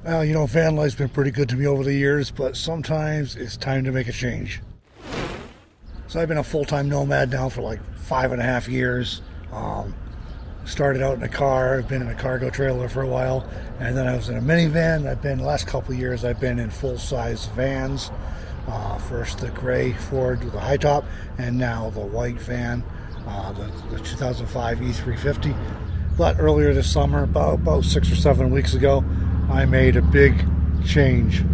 Well, you know, van life's been pretty good to me over the years, but sometimes it's time to make a change. So I've been a full-time nomad now for like 5.5 years. Started out in a car. I've been in a cargo trailer for a while, and then I was in a minivan. The last couple of years I've been in full-size vans. First the gray Ford with a high top, and now the white van, the 2005 E350. But earlier this summer, about 6 or 7 weeks ago, I made a big change.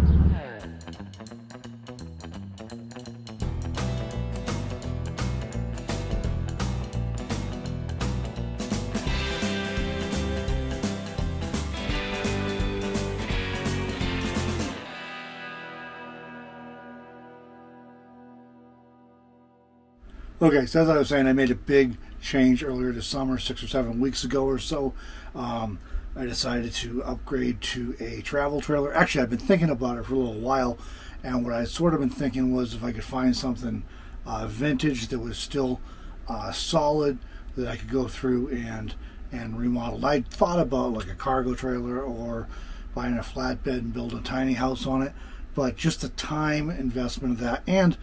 Okay, so as I was saying, I made a big change earlier this summer, 6 or 7 weeks ago or so. I decided to upgrade to a travel trailer. Actually, I've been thinking about it for a little while, and what I sort of been thinking was if I could find something vintage that was still solid that I could go through and remodel. I thought about like a cargo trailer or buying a flatbed and build a tiny house on it, but just the time investment of that, and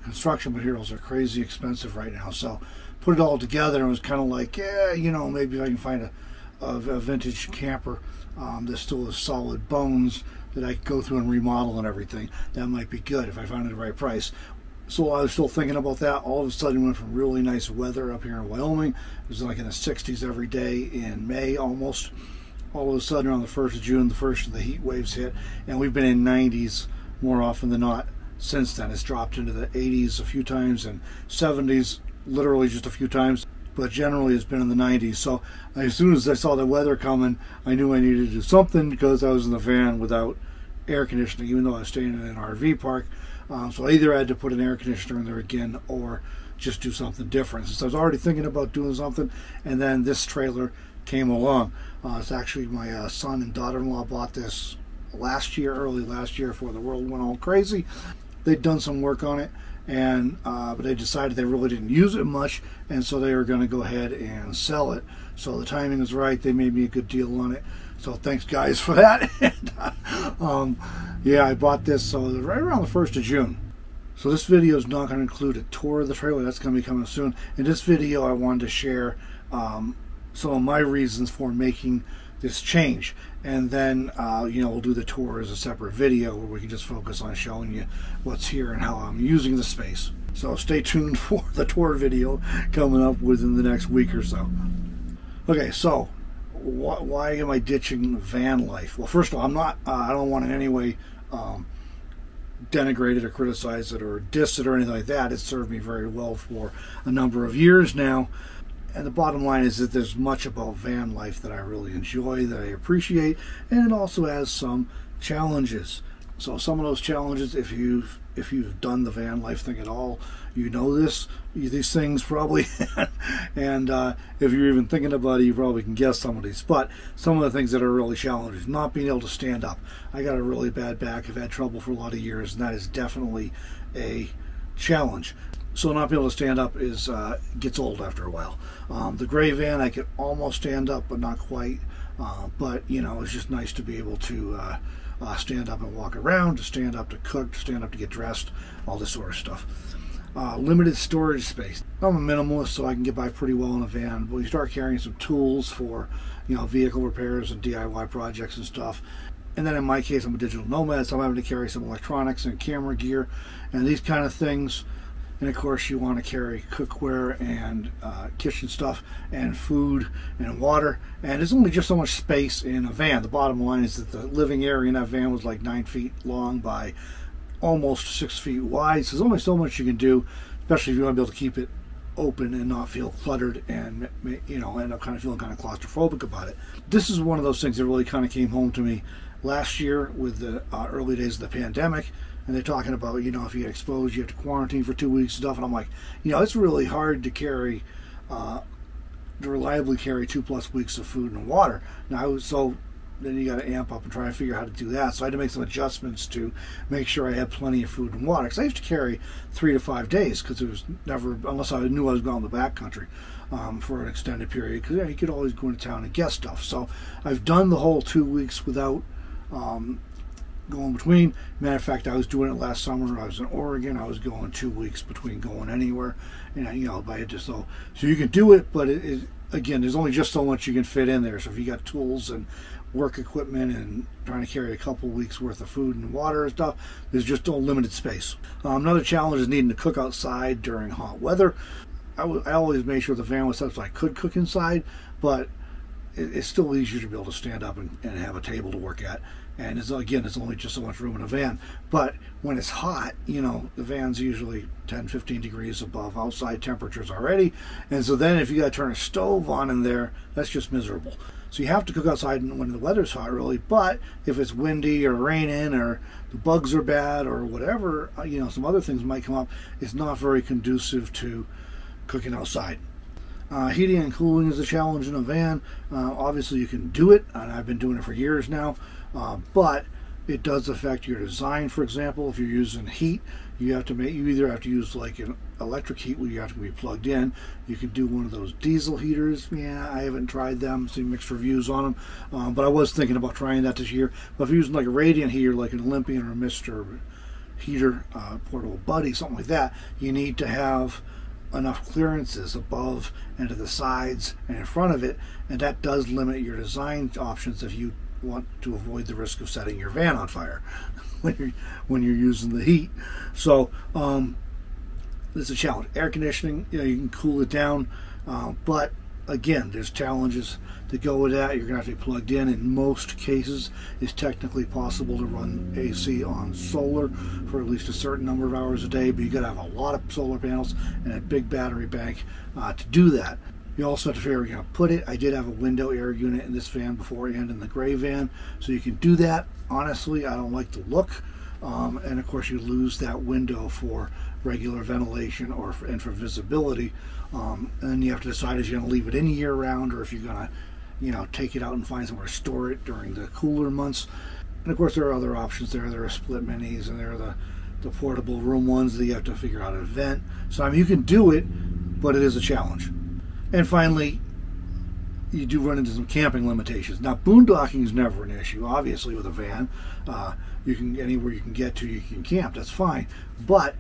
construction materials are crazy expensive right now. So put it all together and it was kind of like, yeah, you know, maybe if I can find a vintage camper that still has solid bones that I could go through and remodel and everything, that might be good if I find it the right price. So I was still thinking about that. All of a sudden went from really nice weather up here in Wyoming. It was like in the 60s every day in May almost. All of a sudden around the 1st of June, the first of the heat waves hit, and we've been in 90s more often than not since then. It's dropped into the 80s a few times and 70s literally just a few times, but generally it's been in the 90s. So as soon as I saw the weather coming, I knew I needed to do something because I was in the van without air conditioning, even though I was staying in an RV park. So I either had to put an air conditioner in there again or just do something different. So I was already thinking about doing something, and then this trailer came along. It's actually my son and daughter-in-law bought this early last year before the world went all crazy. They'd done some work on it, and but they decided they really didn't use it much, and so they were going to go ahead and sell it. So the timing was right. They made me a good deal on it. So thanks, guys, for that. And, yeah, I bought this right around the 1st of June. So this video is not going to include a tour of the trailer. That's going to be coming soon. In this video, I wanted to share some of my reasons for making this change, and then you know, we'll do the tour as a separate video where we can just focus on showing you what's here and how I'm using the space. So stay tuned for the tour video coming up within the next week or so. Okay, so why am I ditching van life? Well, first of all, I don't want in any way denigrate it or criticize it or diss it or anything like that. It's served me very well for a number of years now. And the bottom line is that there's much about van life that I really enjoy, that I appreciate, and it also has some challenges. So some of those challenges, if you've done the van life thing at all, you know these things probably, and if you're even thinking about it, you probably can guess some of these. But some of the things that are really challenging, not being able to stand up. I got a really bad back. I've had trouble for a lot of years, and that is definitely a challenge. So not being able to stand up gets old after a while. The gray van, I could almost stand up, but not quite. But you know, it's just nice to be able to stand up and walk around, to stand up to cook, to stand up to get dressed, all this sort of stuff. Limited storage space. I'm a minimalist, so I can get by pretty well in a van. But you start carrying some tools for, you know, vehicle repairs and DIY projects and stuff. And then in my case, I'm a digital nomad, so I'm having to carry some electronics and camera gear and these kind of things. And of course you want to carry cookware and kitchen stuff and food and water, and there's only just so much space in a van. The bottom line is that the living area in that van was like 9 feet long by almost 6 feet wide, so there's only so much you can do, especially if you want to be able to keep it open and not feel cluttered and, you know, end up kind of feeling kind of claustrophobic about it. This is one of those things that really kind of came home to me last year with the early days of the pandemic. And they're talking about, you know, if you get exposed, you have to quarantine for 2 weeks and stuff. And I'm like, you know, it's really hard to carry, to reliably carry 2+ weeks of food and water. Now, so then you got to amp up and try to figure out how to do that. So I had to make some adjustments to make sure I had plenty of food and water. Because I used to carry 3 to 5 days, because it was never, unless I knew I was going to the backcountry for an extended period. Because, yeah, you could always go into town and get stuff. So I've done the whole 2 weeks without going between. Matter of fact, I was doing it last summer. I was in Oregon. I was going 2 weeks between going anywhere, and you know, by it just so you can do it, but again, there's only just so much you can fit in there. So if you got tools and work equipment and trying to carry a couple weeks worth of food and water and stuff, there's just no limited space. Another challenge is needing to cook outside during hot weather. I always made sure the van was set so I could cook inside, but it's still easier to be able to stand up and have a table to work at. And it's only just so much room in a van. But when it's hot, you know, the van's usually 10, 15 degrees above outside temperatures already. And so then if you got to turn a stove on in there, that's just miserable. So you have to cook outside when the weather's hot, really. But if it's windy or raining or the bugs are bad or whatever, you know, some other things might come up, it's not very conducive to cooking outside. Heating and cooling is a challenge in a van. Obviously you can do it, and I've been doing it for years now, but it does affect your design. For example, if you're using heat, you either have to use like an electric heat where you have to be plugged in. You can do one of those diesel heaters. Yeah, I haven't tried them, seen mixed reviews on them, but I was thinking about trying that this year. But if you're using like a radiant heater, like an Olympian or a Mr. heater, portable buddy, something like that, you need to have enough clearances above and to the sides and in front of it, and that does limit your design options if you want to avoid the risk of setting your van on fire when you're using the heat. So it's a challenge. Air conditioning, you know, you can cool it down, but again, there's challenges to go with that. You're going to have to be plugged in. In most cases, it's technically possible to run AC on solar for at least a certain number of hours a day, but you got to have a lot of solar panels and a big battery bank to do that. You also have to figure out where you're going to put it. I did have a window air unit in this van before and in the gray van, so you can do that. Honestly, I don't like the look, and of course you lose that window for regular ventilation and for visibility. And then you have to decide if you're going to leave it in year round or if you're going to, you know, take it out and find somewhere to store it during the cooler months. And of course there are other options there. There are split minis, and there are the portable room ones that you have to figure out how to vent. So I mean, you can do it, but it is a challenge. And finally, you do run into some camping limitations. Now, boondocking is never an issue. Obviously, with a van, you can anywhere you can get to, you can camp. That's fine. But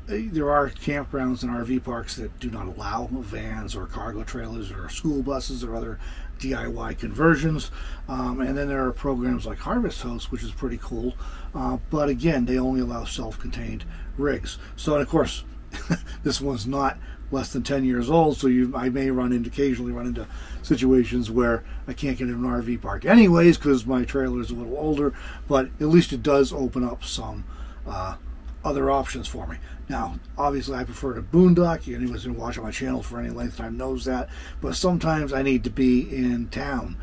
there are campgrounds and RV parks that do not allow vans or cargo trailers or school buses or other DIY conversions. And then there are programs like Harvest Host, which is pretty cool. But again, they only allow self-contained rigs. So, and of course, this one's not less than 10 years old, so I may occasionally run into situations where I can't get into an RV park anyways because my trailer is a little older, but at least it does open up some other options for me. Now, obviously, I prefer to boondock. Anyone who's been watching my channel for any length of time knows that, but sometimes I need to be in town.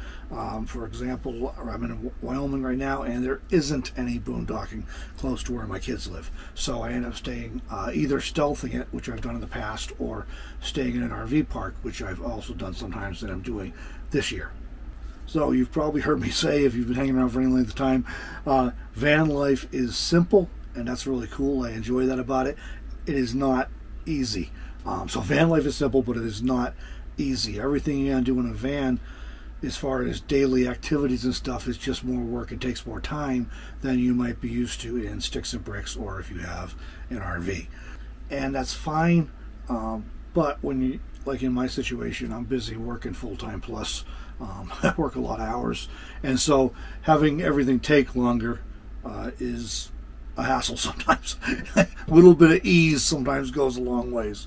For example, I'm in Wyoming right now, and there isn't any boondocking close to where my kids live. So I end up staying, either stealthing it, which I've done in the past, or staying in an RV park, which I've also done sometimes that I'm doing this year. So you've probably heard me say, if you've been hanging around for any length of time, van life is simple, and that's really cool. I enjoy that about it. It is not easy. So van life is simple, but it is not easy. Everything you gotta do in a van, as far as daily activities and stuff, is just more work and takes more time than you might be used to in sticks and bricks or if you have an RV. And that's fine, but when you, like in my situation, I'm busy working full-time plus. I work a lot of hours, and so having everything take longer is a hassle sometimes. A little bit of ease sometimes goes a long ways.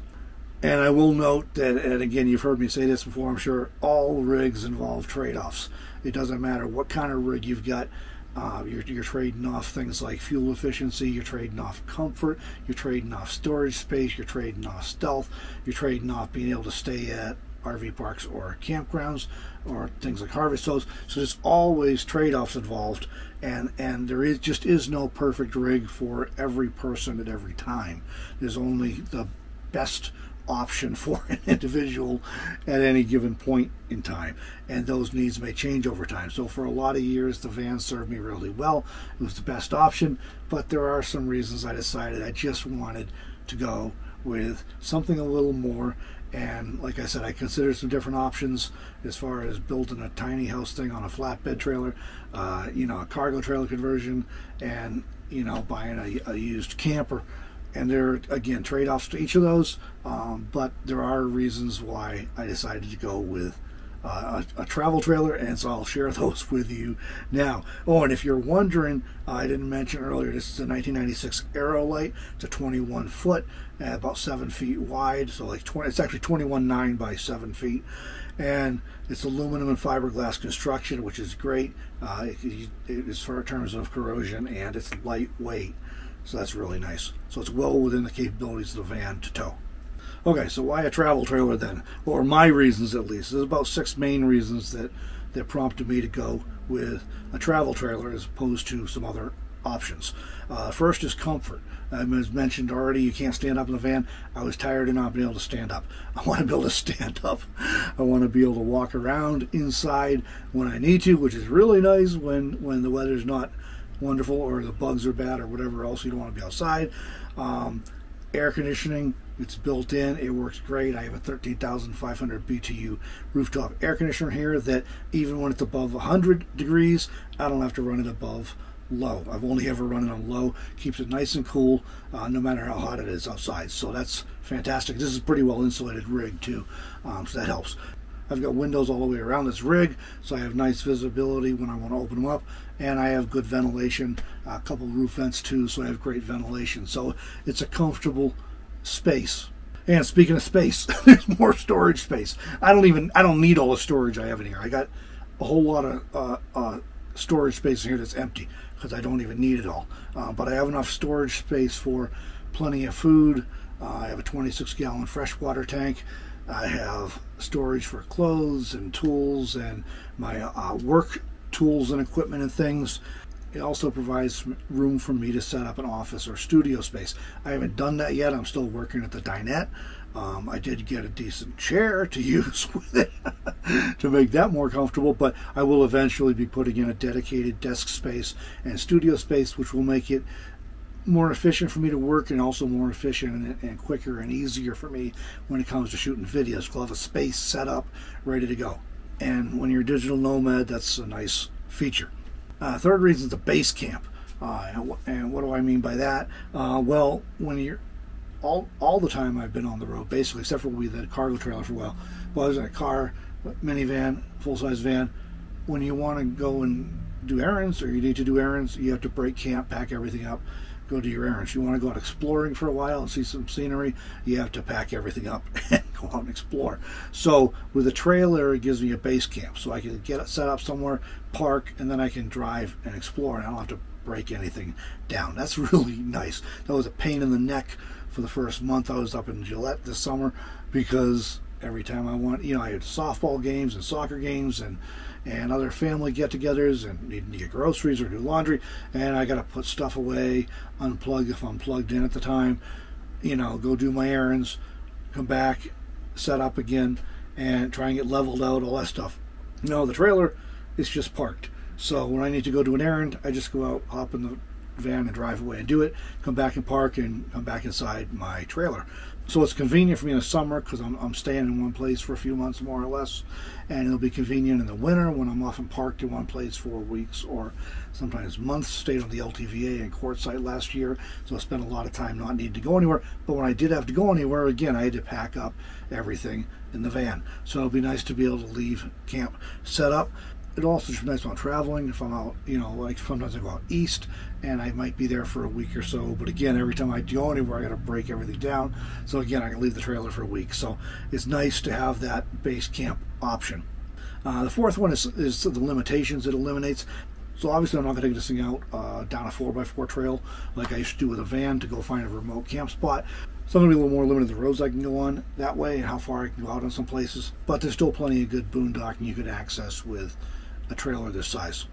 And I will note that, and again, you've heard me say this before, I'm sure, all rigs involve trade-offs. It doesn't matter what kind of rig you've got. You're trading off things like fuel efficiency, you're trading off comfort, you're trading off storage space, you're trading off stealth, you're trading off being able to stay at RV parks or campgrounds or things like Harvest Host. So there's always trade-offs involved, and there is no perfect rig for every person at every time. There's only the best option for an individual at any given point in time, and those needs may change over time. So for a lot of years the van served me really well. It was the best option, but there are some reasons I decided I just wanted to go with something a little more, And like I said, I considered some different options as far as building a tiny house thing on a flatbed trailer, a cargo trailer conversion, and buying a used camper. And there are, again, trade-offs to each of those, but there are reasons why I decided to go with a travel trailer, and so I'll share those with you now. Oh, and if you're wondering, I didn't mention earlier, this is a 1996 Aerolite. It's a 21 foot, about 7 feet wide, so like it's actually 21.9 by 7 feet, and it's aluminum and fiberglass construction, which is great. It is for terms of corrosion, and it's lightweight, so that's really nice. So it's well within the capabilities of the van to tow. Okay, so why a travel trailer then? Or my reasons, at least. There's about 6 main reasons that prompted me to go with a travel trailer as opposed to some other options. First is comfort. As mentioned already, you can't stand up in the van. I was tired of not being able to stand up. I want to be able to stand up. I want to be able to walk around inside when I need to, which is really nice when the weather's not wonderful or the bugs are bad or whatever else. You don't want to be outside. Air conditioning, it's built in, it works great. I have a 13,500 BTU rooftop air conditioner here that even when it's above 100 degrees, I don't have to run it above low. I've only ever run it on low. Keeps it nice and cool no matter how hot it is outside. So that's fantastic. This is a pretty well insulated rig too, so that helps. I've got windows all the way around this rig, so I have nice visibility when I want to open them up, and I have good ventilation, a couple roof vents too, so I have great ventilation. So it's a comfortable space. And speaking of space, there's more storage space. I don't need all the storage I have in here. I got a whole lot of storage space in here that's empty because I don't even need it all. But I have enough storage space for plenty of food. I have a 26-gallon freshwater tank. I have storage for clothes and tools and my work tools and equipment and things. It also provides room for me to set up an office or studio space. I haven't done that yet. I'm still working at the dinette. I did get a decent chair to use with it to make that more comfortable, but I will eventually be putting in a dedicated desk space and studio space, which will make it more efficient for me to work and also more efficient and quicker and easier for me when it comes to shooting videos. We'll have a space set up ready to go. And when you're a digital nomad, that's a nice feature. Third reason is the base camp. And what do I mean by that? Well, when you're all the time I've been on the road, basically, except for we had a cargo trailer for a while. Well, I was in a car, minivan, full-size van. When you want to go and do errands, or you need to do errands, you have to break camp, pack everything up, go do your errands. You want to go out exploring for a while and see some scenery, you have to pack everything up and go out and explore. So with a trailer, it gives me a base camp, so I can get it set up somewhere, park, and then I can drive and explore, and I don't have to break anything down. That's really nice. That was a pain in the neck for the first month I was up in Gillette this summer, because every time I want, I had softball games and soccer games and other family get-togethers and needing to get groceries or do laundry, and I got to put stuff away, unplug if I'm plugged in at the time, go do my errands, come back, set up again, and try and get leveled out, all that stuff. No, the trailer is just parked. So when I need to go do an errand, I just go out, hop in the van and drive away and do it, come back and park, and come back inside my trailer. So it's convenient for me in the summer because I'm staying in one place for a few months more or less, and it'll be convenient in the winter when I'm often parked in one place for weeks or sometimes months. Stayed on the LTVA and Quartzsite last year, so I spent a lot of time not needing to go anywhere. But when I did have to go anywhere, again, I had to pack up everything in the van. So it'll be nice to be able to leave camp set up. It also should be nice when I'm traveling. If I'm out, like sometimes I go out east and I might be there for a week or so. But again, every time I go anywhere, I got to break everything down. So again, I can leave the trailer for a week. So it's nice to have that base camp option. The fourth one is the limitations it eliminates. So obviously I'm not going to take this thing out down a 4x4 trail like I used to do with a van to go find a remote camp spot. So I'm going to be a little more limited to the roads I can go on that way and how far I can go out on some places. But there's still plenty of good boondocking you can access with a trailer this size.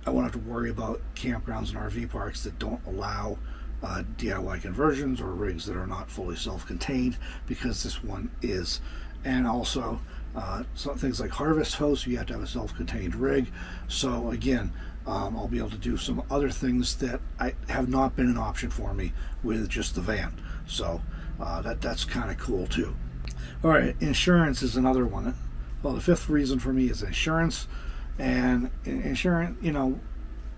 I won't have to worry about campgrounds and RV parks that don't allow DIY conversions or rigs that are not fully self-contained, because this one is. And also some things like harvest hosts, you have to have a self-contained rig. So again, I'll be able to do some other things that have not been an option for me with just the van. So that's kind of cool too. All right, insurance is another one. Well, the fifth reason for me is insurance. And insurance,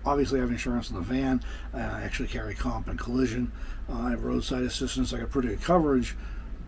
obviously I have insurance in the van. I actually carry comp and collision. I have roadside assistance. I got pretty good coverage,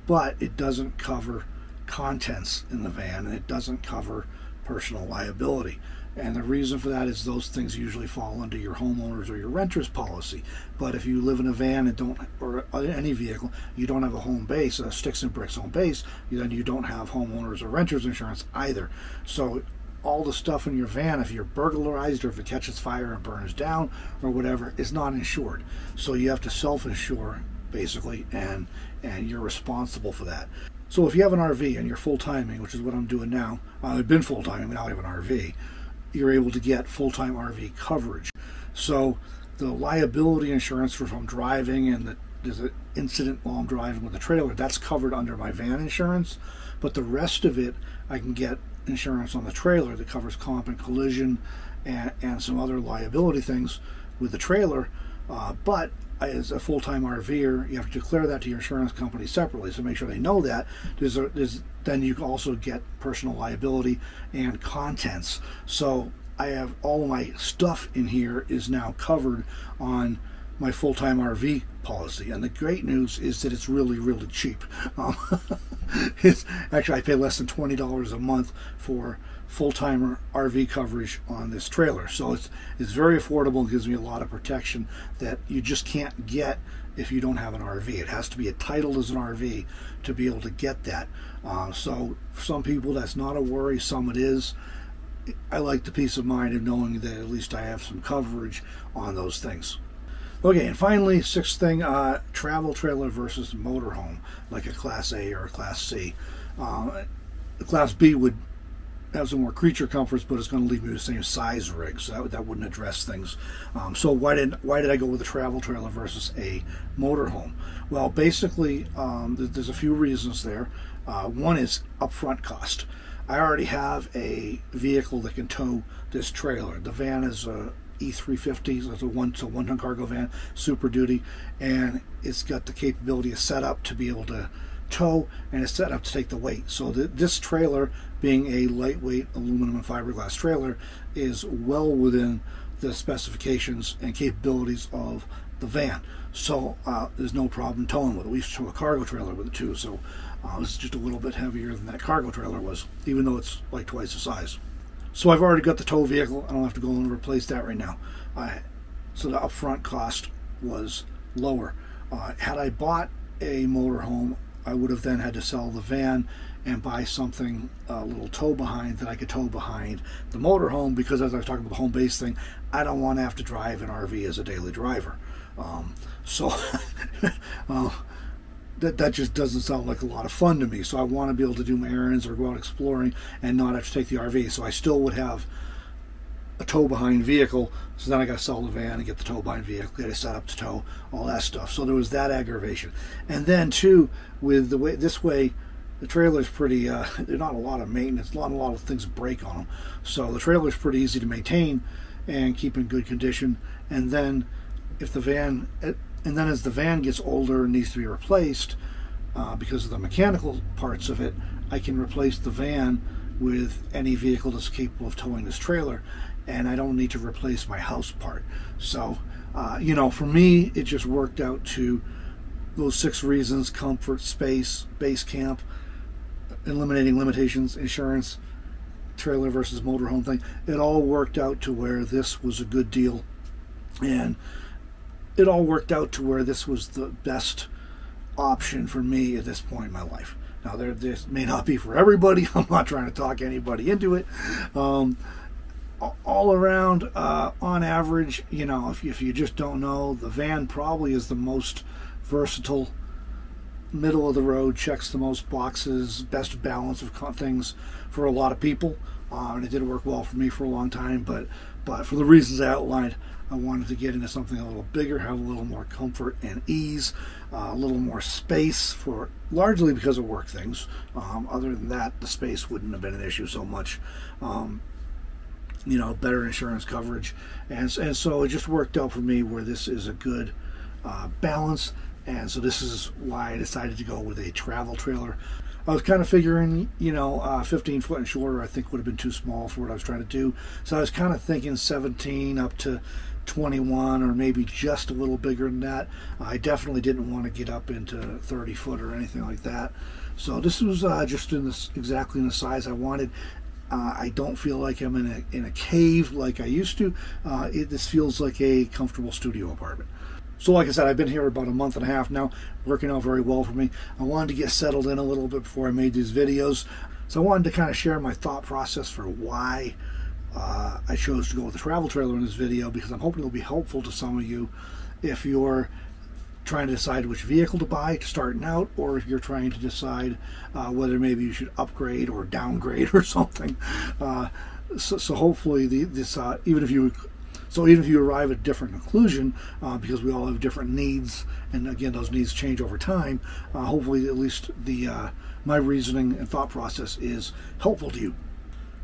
but it doesn't cover contents in the van, and it doesn't cover personal liability. And the reason for that is those things usually fall under your homeowners or your renter's policy. But if you live in a van and don't, or any vehicle, you don't have a home base, a sticks and bricks home base, then you don't have homeowners or renters insurance either. So all the stuff in your van, if you're burglarized or if it catches fire and burns down or whatever, is not insured. So you have to self-insure basically, and you're responsible for that. So if you have an RV and you're full-timing, which is what I'm doing now, I've been full-timing, now I have an RV, you're able to get full-time RV coverage. So the liability insurance for if I'm driving and there's an incident while I'm driving with a trailer, that's covered under my van insurance. But the rest of it, I can get insurance on the trailer that covers comp and collision and some other liability things with the trailer. But as a full-time RVer, you have to declare that to your insurance company separately, so make sure they know that. Then you can also get personal liability and contents. So I have all of my stuff in here is now covered on my full-time RV policy, and the great news is that it's really, really cheap. Actually, I pay less than $20 a month for full-time RV coverage on this trailer, so it's very affordable and gives me a lot of protection that you just can't get if you don't have an RV. It has to be titled as an RV to be able to get that. So for some people that's not a worry, some it is. I like the peace of mind of knowing that at least I have some coverage on those things. Okay, and finally, sixth thing, travel trailer versus motorhome, like a Class A or a Class C. The Class B would have some more creature comforts, but it's going to leave me with the same size rig, so that wouldn't address things. So why did I go with a travel trailer versus a motorhome? Well, basically, there's a few reasons there. One is upfront cost. I already have a vehicle that can tow this trailer. The van is a E350, so it's a one-ton cargo van, Super Duty, and it's got the capability of set up to be able to tow, and it's set up to take the weight. So this trailer, being a lightweight aluminum and fiberglass trailer, is well within the specifications and capabilities of the van. So there's no problem towing with it. We used to tow a cargo trailer with it too, so it's just a little bit heavier than that cargo trailer was, even though it's like twice the size. So I've already got the tow vehicle. I don't have to go and replace that right now. So the upfront cost was lower. Had I bought a motorhome, I would have then had to sell the van and buy something, a little tow behind that I could tow behind the motorhome, because as I was talking about the home base thing, I don't want to have to drive an RV as a daily driver. That just doesn't sound like a lot of fun to me. So I want to be able to do my errands or go out exploring and not have to take the RV. So I still would have a tow behind vehicle. So then I got to sell the van and get the tow behind vehicle, get it set up to tow, all that stuff. So there was that aggravation. And then too, with the way the trailer's pretty, there's not a lot of maintenance, not a lot of things break on them. So the trailer's pretty easy to maintain and keep in good condition. And then if the van, and then as the van gets older and needs to be replaced, because of the mechanical parts of it, I can replace the van with any vehicle that's capable of towing this trailer, and I don't need to replace my house part. So, for me, it just worked out to those 6 reasons: comfort, space, base camp, eliminating limitations, insurance, trailer versus motorhome thing. It all worked out to where this was a good deal, and it all worked out to where this was the best option for me at this point in my life. Now, this may not be for everybody. I'm not trying to talk anybody into it. All around, on average, if you just don't know, the van probably is the most versatile, middle of the road, checks the most boxes, best balance of things for a lot of people. And it did work well for me for a long time, but for the reasons I outlined, I wanted to get into something a little bigger, have a little more comfort and ease, a little more space, largely because of work things. Other than that, the space wouldn't have been an issue so much. Better insurance coverage, and so it just worked out for me where this is a good balance. and so this is why I decided to go with a travel trailer. I was kind of figuring, 15 foot and shorter I think would have been too small for what I was trying to do. So I was kind of thinking 17 up to 21, or maybe just a little bigger than that. I definitely didn't want to get up into 30 foot or anything like that. So this was just exactly in the size I wanted. I don't feel like I'm in a cave like I used to. This feels like a comfortable studio apartment. So like I said, I've been here about a month and a half now, working out very well for me. I wanted to get settled in a little bit before I made these videos. So I wanted to kind of share my thought process for why I chose to go with a travel trailer in this video, because I'm hoping it'll be helpful to some of you if you're trying to decide which vehicle to buy to starting out, or if you're trying to decide whether maybe you should upgrade or downgrade or something. So hopefully even if you arrive at a different conclusion, because we all have different needs, and again those needs change over time, hopefully at least my reasoning and thought process is helpful to you.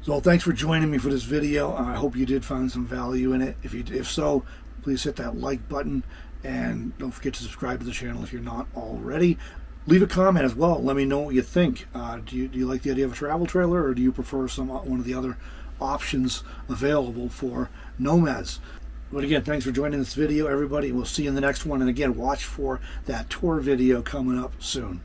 So thanks for joining me for this video. I hope you did find some value in it. If so, please hit that like button, and don't forget to subscribe to the channel if you're not already. Leave a comment as well. Let me know what you think. Do you like the idea of a travel trailer, or do you prefer one of the other options available for nomads? But again, thanks for joining this video, everybody. We'll see you in the next one. And again, watch for that tour video coming up soon.